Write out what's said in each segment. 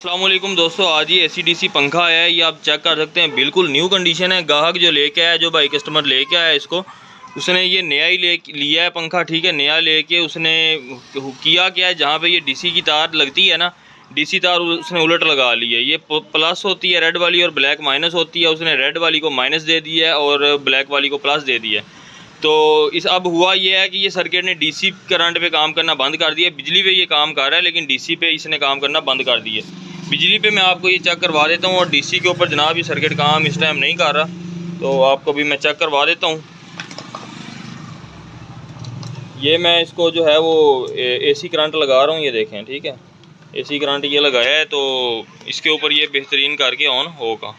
अस्सलाम वालेकुम दोस्तों, आज ये AC/DC पंखा आया है। ये आप चेक कर सकते हैं, बिल्कुल न्यू कंडीशन है। ग्राहक जो लेके आया, जो भाई कस्टमर लेके आया इसको, उसने ये नया ही लिया है पंखा, ठीक है। नया लेके उसने किया क्या है, जहाँ पे ये DC की तार लगती है ना, DC तार उसने उलट लगा ली है। ये प्लस होती है रेड वाली और ब्लैक माइनस होती है। उसने रेड वाली को माइनस दे दिया है और ब्लैक वाली को प्लस दे दिया है। तो इस अब हुआ ये है कि ये सर्किट ने DC करंट पे काम करना बंद कर दिया। बिजली पे ये काम कर रहा है, लेकिन DC पे इसने काम करना बंद कर दिया। बिजली पे मैं आपको ये चेक करवा देता हूँ, और DC के ऊपर जनाब ये सर्किट काम इस टाइम नहीं कर रहा। तो आपको भी मैं चेक करवा देता हूँ। ये मैं इसको जो है वो AC करंट लगा रहा हूँ, ये देखें, ठीक है। AC करंट ये लगाया है, तो इसके ऊपर ये बेहतरीन करके ऑन होगा।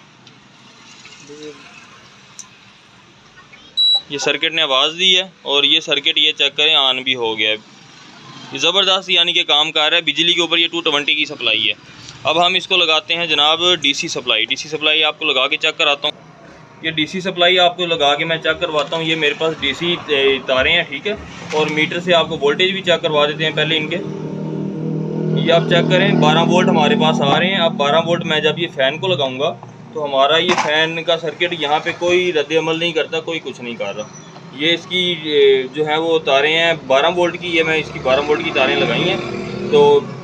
ये सर्किट ने आवाज़ दी है, और ये सर्किट ये चेक करें ऑन भी हो गया है। ये ज़बरदस्त यानी कि काम कर रहा है। बिजली के ऊपर ये 220 की सप्लाई है। अब हम इसको लगाते हैं जनाब DC सप्लाई आपको लगा के चेक कराता हूँ। ये DC सप्लाई आपको लगा के मैं चेक करवाता हूँ। ये मेरे पास DC तारें हैं, ठीक है। और मीटर से आपको वोल्टेज भी चेक करवा देते हैं पहले इनके। ये आप चेक करें, 12 वोल्ट हमारे पास आ रहे हैं। अब 12 वोल्ट मैं जब ये फ़ैन को लगाऊंगा तो हमारा ये फ़ैन का सर्किट यहाँ पे कोई रद्द अमल नहीं करता, कोई कुछ नहीं कर रहा। ये इसकी जो है वो तारें हैं 12 वोल्ट की। ये मैं इसकी 12 वोल्ट की तारें लगाई हैं, तो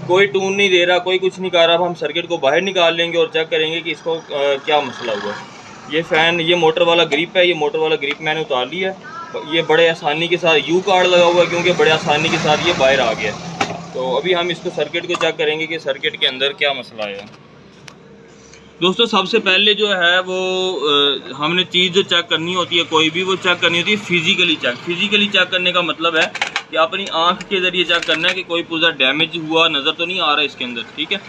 कोई टून नहीं दे रहा, कोई कुछ नहीं कर रहा। अब हम सर्किट को बाहर निकाल लेंगे और चेक करेंगे कि इसको क्या मसला हुआ है। ये फ़ैन, ये मोटर वाला ग्रिप है, ये मोटर वाला ग्रिप मैंने उतार लिया है। ये बड़े आसानी के साथ U कार्ड लगा हुआ है, क्योंकि बड़े आसानी के साथ ये बाहर आ गया। तो अभी हम इसको सर्किट को चेक करेंगे कि सर्किट के अंदर क्या मसला है। दोस्तों, सबसे पहले जो है वो हमने चीज़ जो चेक करनी होती है, कोई भी वो चेक करनी होती है फिज़िकली चेक करने का मतलब है कि अपनी आंख के ज़रिए चेक करना है कि कोई पुर्जा डैमेज हुआ नज़र तो नहीं आ रहा इसके अंदर, ठीक है।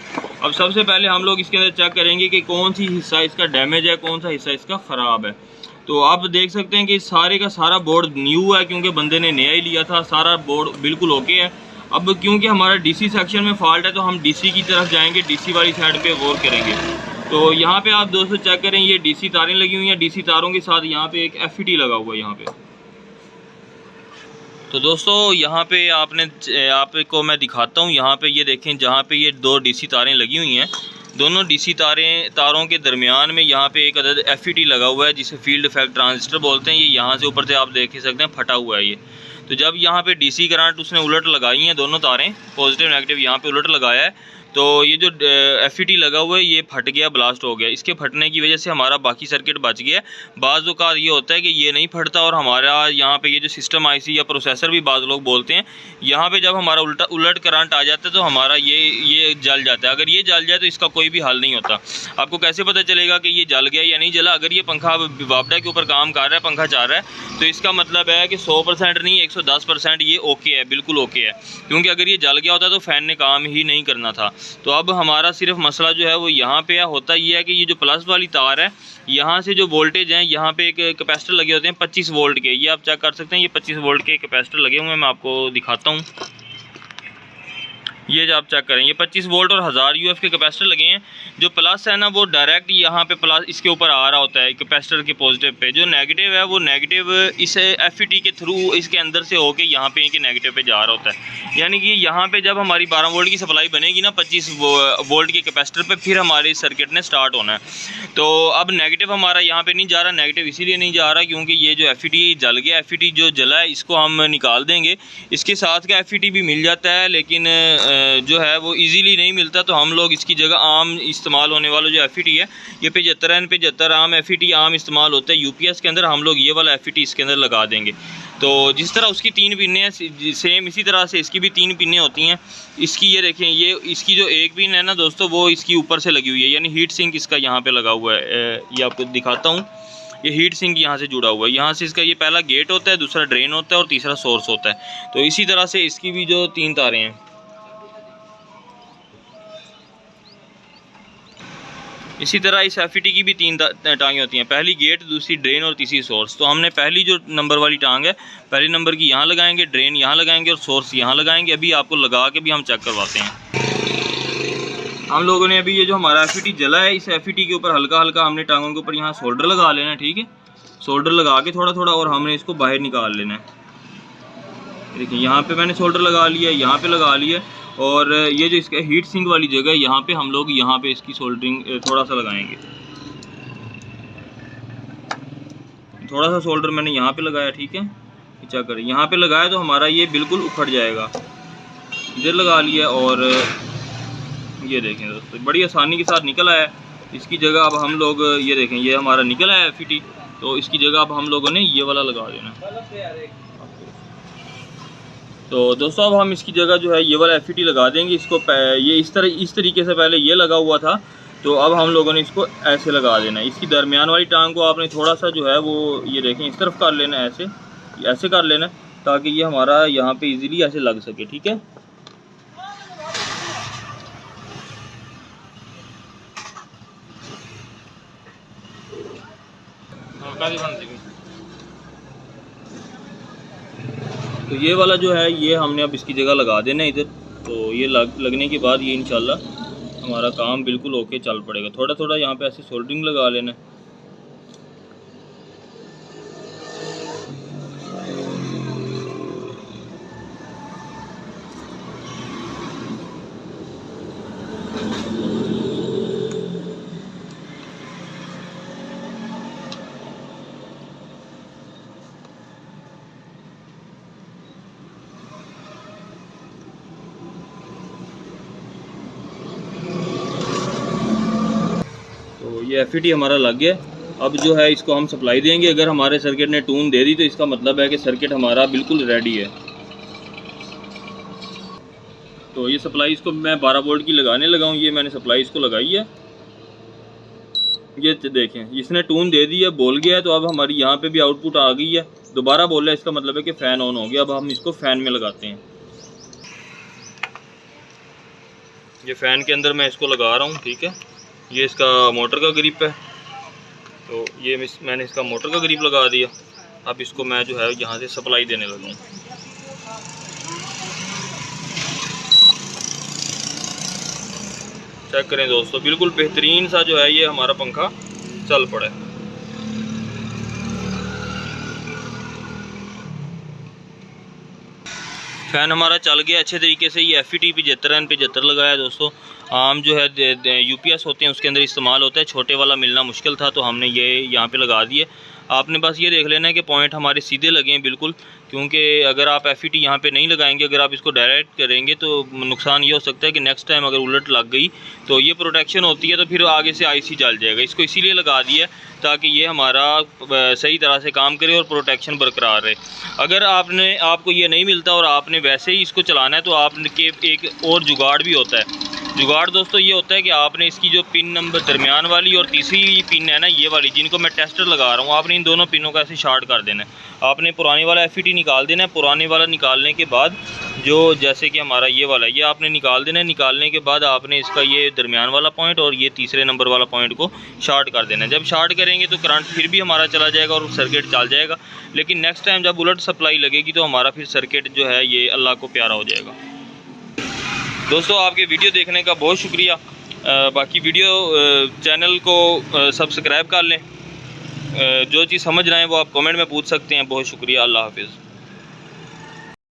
अब सबसे पहले हम लोग इसके अंदर चेक करेंगे कि कौन सी हिस्सा इसका डैमेज है, कौन सा हिस्सा इसका ख़राब है। तो आप देख सकते हैं कि सारे का सारा बोर्ड न्यू है, क्योंकि बंदे ने नया ही लिया था। सारा बोर्ड बिल्कुल ओके है। अब क्योंकि हमारा DC सेक्शन में फॉल्ट है, तो हम DC की तरफ जाएंगे, DC वाली साइड पे गौर करेंगे। तो यहाँ पे आप दोस्तों चेक करें, ये DC तारें लगी हुई हैं। DC तारों के साथ यहाँ पे एक FET लगा हुआ है यहाँ पे। तो दोस्तों यहाँ पे आपको मैं दिखाता हूँ। यहाँ पे ये देखें, जहाँ पे ये 2 DC तारें लगी हुई हैं, दोनों DC तारों के दरमियान में यहाँ पे एक अदद FET लगा हुआ है, जिसे फील्ड इफेक्ट ट्रांजिस्टर बोलते हैं। ये यहाँ से ऊपर से आप देख सकते हैं फटा हुआ है ये। तो जब यहाँ पे DC करंट उसने उलट लगाई हैं, दोनों तारें पॉजिटिव नेगेटिव यहाँ पे उलट लगाया है, तो ये जो FET लगा हुआ है ये फट गया, ब्लास्ट हो गया। इसके फटने की वजह से हमारा बाकी सर्किट बच गया। बाज़ औक़ात ये होता है कि ये नहीं फटता, और हमारा यहाँ पे ये जो सिस्टम IC या प्रोसेसर भी बाज़ लोग बोलते हैं, यहाँ पे जब हमारा उलट करंट आ जाता है तो हमारा ये जल जाता है। अगर ये जल जाए तो इसका कोई भी हल नहीं होता। आपको कैसे पता चलेगा कि ये जल गया या नहीं जला? अगर ये पंखा वापडा के ऊपर काम कर रहा है, पंखा चल रहा है, तो इसका मतलब है कि 100% नहीं 110% ये ओके है, बिल्कुल ओके है। क्योंकि अगर ये जल गया होता तो फ़ैन ने काम ही नहीं करना था। तो अब हमारा सिर्फ मसला जो है वो यहाँ पे होता ये है कि ये जो प्लस वाली तार है, यहाँ से जो वोल्टेज हैं, यहाँ पे एक कैपेसिटर लगे होते हैं 25 वोल्ट के। ये आप चेक कर सकते हैं, ये 25 वोल्ट के कैपेसिटर लगे हुए हैं। मैं आपको दिखाता हूँ। ये जो आप चेक करें, ये 25 वोल्ट और 1000 UF के कैपेसिटर लगे हैं। जो प्लस है ना, वो डायरेक्ट यहाँ पे प्लस इसके ऊपर आ रहा होता है कैपेसिटर के पॉजिटिव पे। जो नेगेटिव है वो नेगेटिव इस FET के थ्रू इसके अंदर से होके यहाँ पे कि नेगेटिव पे जा रहा होता है। यानी कि यहाँ पे जब हमारी 12 वोल्ट की सप्लाई बनेगी ना 25 वोल्ट के कैपेसिटर पे, फिर हमारे सर्किट ने स्टार्ट होना है। तो अब नेगेटिव हमारा यहाँ पे नहीं जा रहा। नेगेटिव इसीलिए नहीं जा रहा क्योंकि ये जो FET जल गया। FET जो जला है इसको हम निकाल देंगे। इसके साथ का FET भी मिल जाता है, लेकिन जो है वो इजीली नहीं मिलता। तो हम लोग इसकी जगह आम इस्तेमाल होने वाला जो FET है, ये 75 आम FET आम इस्तेमाल होता है UPS के अंदर, हम लोग ये वाला FET इसके अंदर लगा देंगे। तो जिस तरह उसकी 3 पिनें हैं, सेम इसी तरह से इसकी भी 3 पिनें होती हैं। इसकी ये देखें, ये इसकी जो एक पिन है ना दोस्तों, वो इसकी ऊपर से लगी हुई है, यानी हीट सिंक इसका यहाँ पे लगा हुआ है। ये आपको दिखाता हूँ। ये हीट सिंक यहाँ से जुड़ा हुआ है। यहाँ से इसका ये पहला गेट होता है, दूसरा ड्रेन होता है और तीसरा सोर्स होता है। तो इसी तरह से इसकी भी जो 3 तारें हैं, इसी तरह इस FET की भी 3 टांगें होती हैं। पहली गेट, दूसरी ड्रेन और तीसरी सोर्स। तो हमने पहली जो नंबर वाली टांग है, पहली नंबर की यहाँ लगाएंगे, ड्रेन यहाँ लगाएंगे और सोर्स यहाँ लगाएंगे। अभी आपको लगा के भी हम चेक करवाते हैं। हम लोगों ने अभी ये जो हमारा FET जला है, इस FET के ऊपर हल्का हल्का हमने टांगों के ऊपर यहाँ सोल्डर लगा लेना है, ठीक है। सोल्डर लगा के थोड़ा थोड़ा, और हमने इसको बाहर निकाल लेना है। देखिए यहाँ पे मैंने सोल्डर लगा लिया, यहाँ पे लगा लिया। और ये जो इसका हीट सिंक वाली जगह है, यहाँ पे हम लोग यहाँ पे इसकी सोल्डरिंग थोड़ा सा लगाएंगे। थोड़ा सा सोल्डर मैंने यहाँ पे लगाया, ठीक है। चेक करें, यहाँ पे लगाया तो हमारा ये बिल्कुल उखड़ जाएगा। इधर लगा लिया और ये देखें दोस्तों बड़ी आसानी के साथ निकल आया। इसकी जगह अब हम लोग ये देखें, ये हमारा निकल आया FET, तो इसकी जगह अब हम लोगों ने ये वाला लगा देना। तो दोस्तों अब हम इसकी जगह जो है ये वाला FET लगा देंगे। इसको ये इस तरीके से पहले ये लगा हुआ था, तो अब हम लोगों ने इसको ऐसे लगा देना है। इसकी दरमियान वाली टांग को आपने थोड़ा सा जो है वो ये देखें इस तरफ कर लेना, ऐसे कर लेना, ताकि ये हमारा यहाँ पे इजीली ऐसे लग सके, ठीक है। तो ये वाला जो है ये हमने अब इसकी जगह लगा देना है इधर। तो ये लगने के बाद ये इंशाल्लाह हमारा काम बिल्कुल ओके चल पड़ेगा। थोड़ा थोड़ा यहाँ पे ऐसे सोल्डरिंग लगा लेना। ये FET हमारा लग गया। अब जो है इसको हम सप्लाई देंगे। अगर हमारे सर्किट ने टून दे दी तो इसका मतलब है कि सर्किट हमारा बिल्कुल रेडी है। तो ये सप्लाई इसको मैं 12 वोल्ट की लगाने लगा हूँ। ये मैंने सप्लाई इसको लगाई है। ये देखें इसने टून दे दी है, बोल गया है। तो अब हमारी यहाँ पे भी आउटपुट आ गई है। दोबारा बोल रहा है, इसका मतलब है कि फ़ैन ऑन हो गया। अब हम इसको फ़ैन में लगाते हैं। ये फ़ैन के अंदर मैं इसको लगा रहा हूँ, ठीक है। ये इसका मोटर का ग्रिप है, तो ये मैंने इसका मोटर का ग्रिप लगा दिया। अब इसको मैं जो है यहाँ से सप्लाई देने लगा हूँ। चेक करें दोस्तों, बिल्कुल बेहतरीन सा जो है ये हमारा पंखा चल पड़ा है। फ़ैन हमारा चल गया अच्छे तरीके से। ये FET 75N75 लगाया है दोस्तों। आम जो है UPS होते हैं उसके अंदर इस्तेमाल होता है। छोटे वाला मिलना मुश्किल था तो हमने ये यहाँ पे लगा दिए। आपने बस ये देख लेना है कि पॉइंट हमारे सीधे लगे हैं बिल्कुल, क्योंकि अगर आप FET यहाँ पे नहीं लगाएंगे, अगर आप इसको डायरेक्ट करेंगे तो नुकसान ये हो सकता है कि नेक्स्ट टाइम अगर उलट लग गई तो ये प्रोटेक्शन होती है तो फिर आगे से IC जल जाएगा। इसको इसीलिए लगा दिया ताकि ये हमारा सही तरह से काम करे और प्रोटेक्शन बरकरार रहे। अगर आपको ये नहीं मिलता और आपने वैसे ही इसको चलाना है तो आपके एक और जुगाड़ भी होता है। जुगाड़ दोस्तों ये होता है कि आपने इसकी जो पिन नंबर दरमियान वाली और तीसरी पिन है ना ये वाली, जिनको मैं टेस्टर लगा रहा हूँ, आपने इन दोनों पिनों का ऐसे शॉर्ट कर देना है। आपने पुराने वाला FET निकाल देना है। पुराने वाला निकालने के बाद जो जैसे कि हमारा ये वाला ये आपने निकाल देना है। निकालने के बाद आपने इसका ये दरमियान वाला पॉइंट और ये तीसरे नंबर वाला पॉइंट को शॉर्ट कर देना है। जब शॉर्ट करेंगे तो करंट फिर भी हमारा चला जाएगा और सर्किट चल जाएगा। लेकिन नेक्स्ट टाइम जब उलट सप्लाई लगेगी तो हमारा फिर सर्किट जो है ये अल्लाह को प्यारा हो जाएगा। दोस्तों आपके वीडियो देखने का बहुत शुक्रिया। बाकी वीडियो चैनल को सब्सक्राइब कर लें। जो चीज़ समझ रहे हैं वो आप कमेंट में पूछ सकते हैं। बहुत शुक्रिया। अल्लाह हाफिज़।